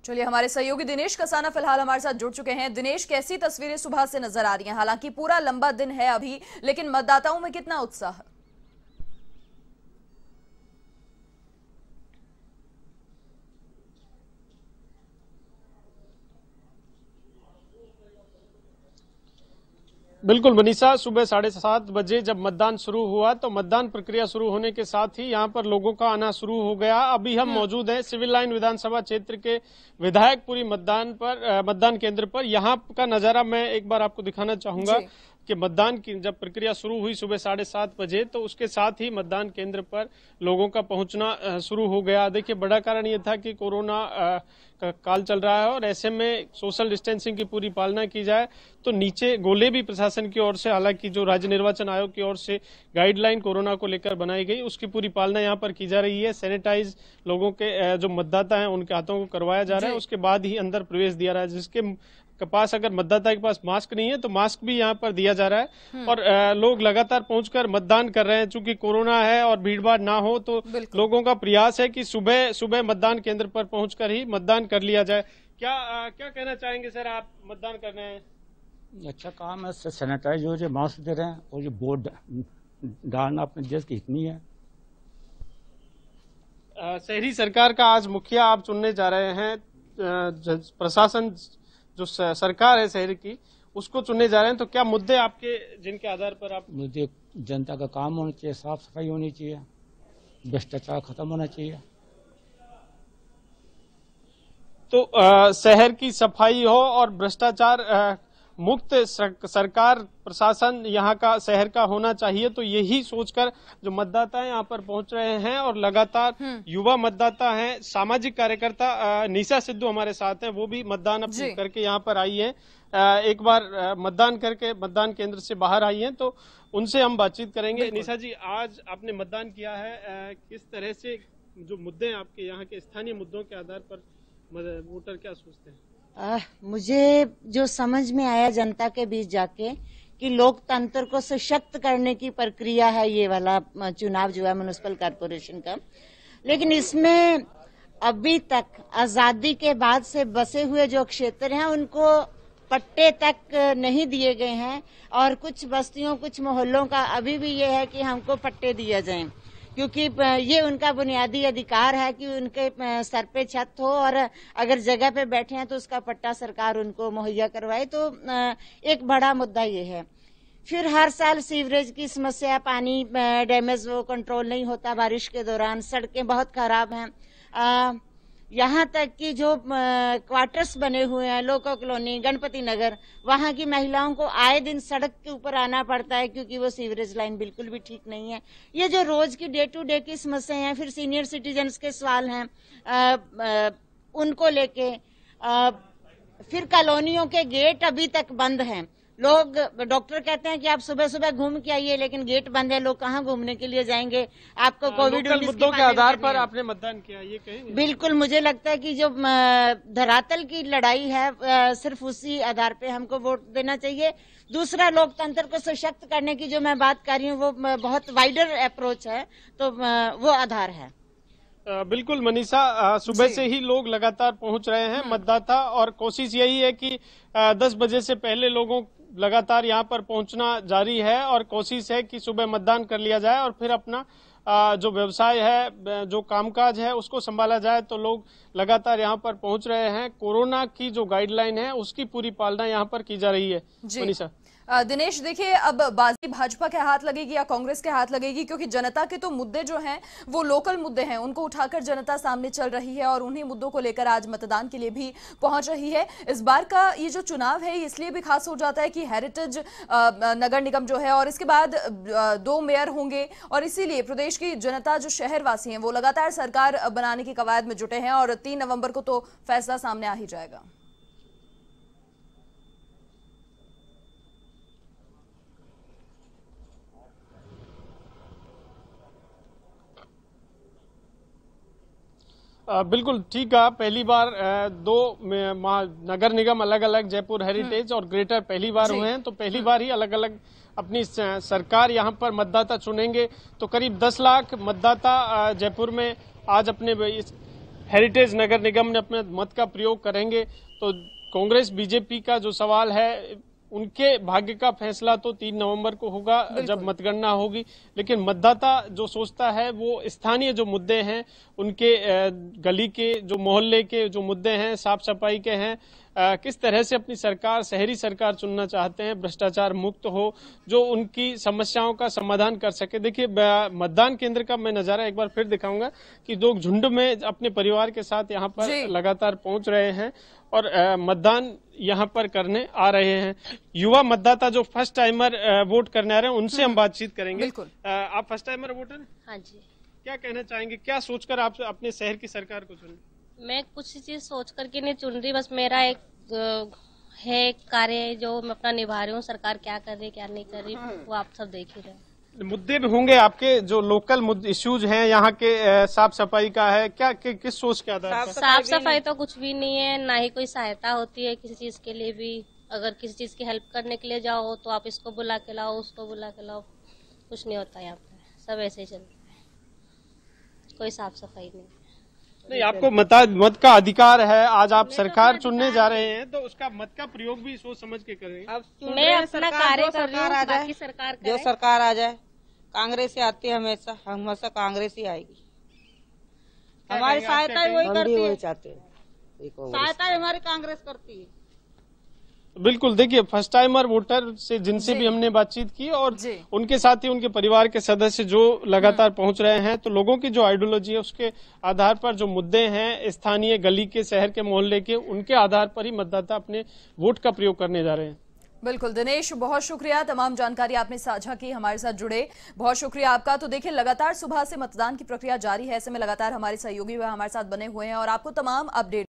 चलिए, हमारे सहयोगी दिनेश कसाना फिलहाल हमारे साथ जुड़ चुके हैं। दिनेश, कैसी तस्वीरें सुबह से नजर आ रही हैं? हालांकि पूरा लंबा दिन है अभी, लेकिन मतदाताओं में कितना उत्साह? बिल्कुल मनीषा, सुबह 7:30 बजे जब मतदान शुरू हुआ तो मतदान प्रक्रिया शुरू होने के साथ ही यहां पर लोगों का आना शुरू हो गया। अभी हम मौजूद हैं सिविल लाइन विधानसभा क्षेत्र के विधायकपुरी मतदान केंद्र पर। यहां का नजारा मैं एक बार आपको दिखाना चाहूंगा कि मतदान की जब प्रक्रिया शुरू हुई सुबह 7:30 बजे तो उसके साथ ही मतदान केंद्र पर लोगों का पहुंचना शुरू हो गया। देखिए, बड़ा कारण ये था कि कोरोना का काल चल रहा है और ऐसे में सोशल डिस्टेंसिंग की पूरी पालना की जाए तो नीचे गोले भी प्रशासन की ओर से, हालांकि जो राज्य निर्वाचन आयोग की ओर से गाइडलाइन कोरोना को लेकर बनाई गई उसकी पूरी पालना यहाँ पर की जा रही है। सैनिटाइज लोगों के जो मतदाता हैं उनके हाथों को करवाया जा रहा है, उसके बाद ही अंदर प्रवेश दिया रहा है। जिसके पास अगर मतदाता के पास मास्क नहीं है तो मास्क भी यहाँ पर दिया जा रहा है और लोग लगातार पहुंचकर मतदान कर रहे हैं। चूंकि कोरोना है और भीड़भाड़ ना हो तो लोगों का प्रयास है कि सुबह सुबह मतदान केंद्र पर पहुंचकर ही मतदान कर लिया जाए। क्या कहना चाहेंगे सर, आप मतदान कर रहे हैं? अच्छा काम है, सैनिटाइज हो जाए, मास्क दे रहे हैं और ये वोट डालना अपने देश की इतनी है। शहरी सरकार का आज मुखिया आप चुनने जा रहे हैं। प्रशासन जो सरकार है शहर की उसको चुनने जा रहे हैं, तो क्या मुद्दे आपके जिनके आधार पर आप? मुझे जनता का काम होना चाहिए, साफ सफाई होनी चाहिए, भ्रष्टाचार खत्म होना चाहिए। तो शहर की सफाई हो और भ्रष्टाचार मुक्त सरकार प्रशासन यहाँ का शहर का होना चाहिए, तो यही सोचकर जो मतदाता यहाँ पर पहुंच रहे हैं और लगातार युवा मतदाता हैं। सामाजिक कार्यकर्ता निशा सिद्धू हमारे साथ हैं, वो भी मतदान करके यहाँ पर आई है। एक बार मतदान करके मतदान केंद्र से बाहर आई हैं, तो उनसे हम बातचीत करेंगे। निशा जी, आज आपने मतदान किया है, किस तरह से जो मुद्दे हैं आपके यहाँ के स्थानीय मुद्दों के आधार पर वोटर क्या सोचते हैं? मुझे जो समझ में आया जनता के बीच जाके कि लोकतंत्र को सशक्त करने की प्रक्रिया है ये वाला चुनाव जो है म्युनिसिपल कॉर्पोरेशन का, लेकिन इसमें अभी तक आजादी के बाद से बसे हुए जो क्षेत्र हैं उनको पट्टे तक नहीं दिए गए हैं और कुछ बस्तियों कुछ मोहल्लों का अभी भी ये है कि हमको पट्टे दिए जाएं, क्योंकि ये उनका बुनियादी अधिकार है कि उनके सर पे छत हो और अगर जगह पे बैठे हैं तो उसका पट्टा सरकार उनको मुहैया करवाए। तो एक बड़ा मुद्दा ये है। फिर हर साल सीवरेज की समस्या, पानी डैमेज वो कंट्रोल नहीं होता बारिश के दौरान, सड़कें बहुत खराब हैं। यहाँ तक कि जो क्वार्टर्स बने हुए हैं, लोको कॉलोनी, गणपति नगर, वहाँ की महिलाओं को आए दिन सड़क के ऊपर आना पड़ता है क्योंकि वो सीवरेज लाइन बिल्कुल भी ठीक नहीं है। ये जो रोज की डे टू डे की समस्याएं हैं। फिर सीनियर सिटीजन्स के सवाल हैं, उनको लेके फिर कॉलोनियों के गेट अभी तक बंद हैं। लोग, डॉक्टर कहते हैं कि आप सुबह सुबह घूम के आइए, लेकिन गेट बंद है, लोग कहाँ घूमने के लिए जाएंगे? आपको कोविड मुद्दों के आधार पर आपने मतदान किया, ये कहेंगे? बिल्कुल, मुझे लगता है कि जो धरातल की लड़ाई है सिर्फ उसी आधार पे हमको वोट देना चाहिए। दूसरा, लोकतंत्र को सशक्त करने की जो मैं बात कर रही हूँ वो बहुत वाइडर अप्रोच है, तो वो आधार है। बिल्कुल मनीषा, सुबह से ही लोग लगातार पहुंच रहे हैं मतदाता, और कोशिश यही है कि 10 बजे से पहले लोगों लगातार यहां पर पहुंचना जारी है और कोशिश है कि सुबह मतदान कर लिया जाए और फिर अपना जो व्यवसाय है, जो कामकाज है उसको संभाला जाए। तो लोग लगातार यहां पर पहुंच रहे हैं। कोरोना की जो गाइडलाइन है उसकी पूरी पालना यहां पर की जा रही है। मनीषा। दिनेश, देखिए, अब बाजी भाजपा के हाथ लगेगी या कांग्रेस के हाथ लगेगी? क्योंकि जनता के तो मुद्दे जो हैं वो लोकल मुद्दे हैं, उनको उठाकर जनता सामने चल रही है और उन्हीं मुद्दों को लेकर आज मतदान के लिए भी पहुंच रही है। इस बार का ये जो चुनाव है इसलिए भी खास हो जाता है कि हेरिटेज नगर निगम जो है और इसके बाद 2 मेयर होंगे, और इसीलिए प्रदेश की जनता, जो शहरवासी हैं, वो लगातार सरकार बनाने की कवायद में जुटे हैं और 3 नवंबर को तो फैसला सामने आ ही जाएगा। बिल्कुल ठीक कहा। पहली बार 2 नगर निगम अलग अलग, जयपुर हेरिटेज और ग्रेटर, पहली बार हुए हैं, तो पहली बार ही अलग अलग अपनी सरकार यहां पर मतदाता चुनेंगे। तो करीब 10 लाख मतदाता जयपुर में आज अपने हेरिटेज नगर निगम में अपने मत का प्रयोग करेंगे। तो कांग्रेस बीजेपी का जो सवाल है, उनके भाग्य का फैसला तो 3 नवंबर को होगा जब मतगणना होगी। लेकिन मतदाता जो सोचता है वो स्थानीय जो मुद्दे हैं, उनके गली के जो मोहल्ले के जो मुद्दे हैं, साफ सफाई के हैं, किस तरह से अपनी सरकार, शहरी सरकार चुनना चाहते हैं, भ्रष्टाचार मुक्त हो, जो उनकी समस्याओं का समाधान कर सके। देखिए, मतदान केंद्र का मैं नजारा एक बार फिर दिखाऊंगा कि लोग झुंड में अपने परिवार के साथ यहाँ पर लगातार पहुंच रहे हैं और मतदान यहाँ पर करने आ रहे हैं। युवा मतदाता जो फर्स्ट टाइमर वोट करने आ रहे हैं, उनसे हम बातचीत करेंगे। आप फर्स्ट टाइमर वोटर हैं? हाँ जी। क्या कहना चाहेंगे, क्या सोचकर आप अपने शहर की सरकार को चुने? मैं कुछ चीज सोच करके नहीं चुन रही, बस मेरा एक है कार्य जो मैं अपना निभा रही हूँ। सरकार क्या कर रही है क्या नहीं कर रही वो आप सब देख ही रहे। मुद्दे भी होंगे आपके जो लोकल इश्यूज हैं, यहाँ के साफ सफाई का है, क्या किस सोच के आधार पर? साफ सफाई तो कुछ भी नहीं है, ना ही कोई सहायता होती है किसी चीज के लिए भी। अगर किसी चीज की हेल्प करने के लिए जाओ तो आप इसको बुला के लाओ, उसको बुला के लाओ, कुछ नहीं होता यहाँ पे, सब ऐसे ही चलता है, कोई साफ सफाई नहीं। आपको मत का अधिकार है, आज आप सरकार चुनने जा रहे हैं तो उसका मत का प्रयोग भी सोच समझ के करें। अब मैं अपना कार्य कर रही हूँ, बाकी सरकार जो सरकार आ जाए, कांग्रेस ही आती है हमेशा, हमेशा कांग्रेस ही आएगी। हमारी सहायता वही करती है, सहायता हमारी कांग्रेस करती है। बिल्कुल, देखिए फर्स्ट टाइमर वोटर से जिनसे भी हमने बातचीत की और उनके साथ ही उनके परिवार के सदस्य जो लगातार पहुंच रहे हैं, तो लोगों की जो आइडियोलॉजी है उसके आधार पर जो मुद्दे हैं स्थानीय गली के, शहर के, मोहल्ले के, उनके आधार पर ही मतदाता अपने वोट का प्रयोग करने जा रहे हैं। बिल्कुल दिनेश, बहुत शुक्रिया, तमाम जानकारी आपने साझा की, हमारे साथ जुड़े, बहुत शुक्रिया आपका। तो देखिए, लगातार सुबह से मतदान की प्रक्रिया जारी है, ऐसे में लगातार हमारे सहयोगी वह हमारे साथ बने हुए हैं और आपको तमाम अपडेट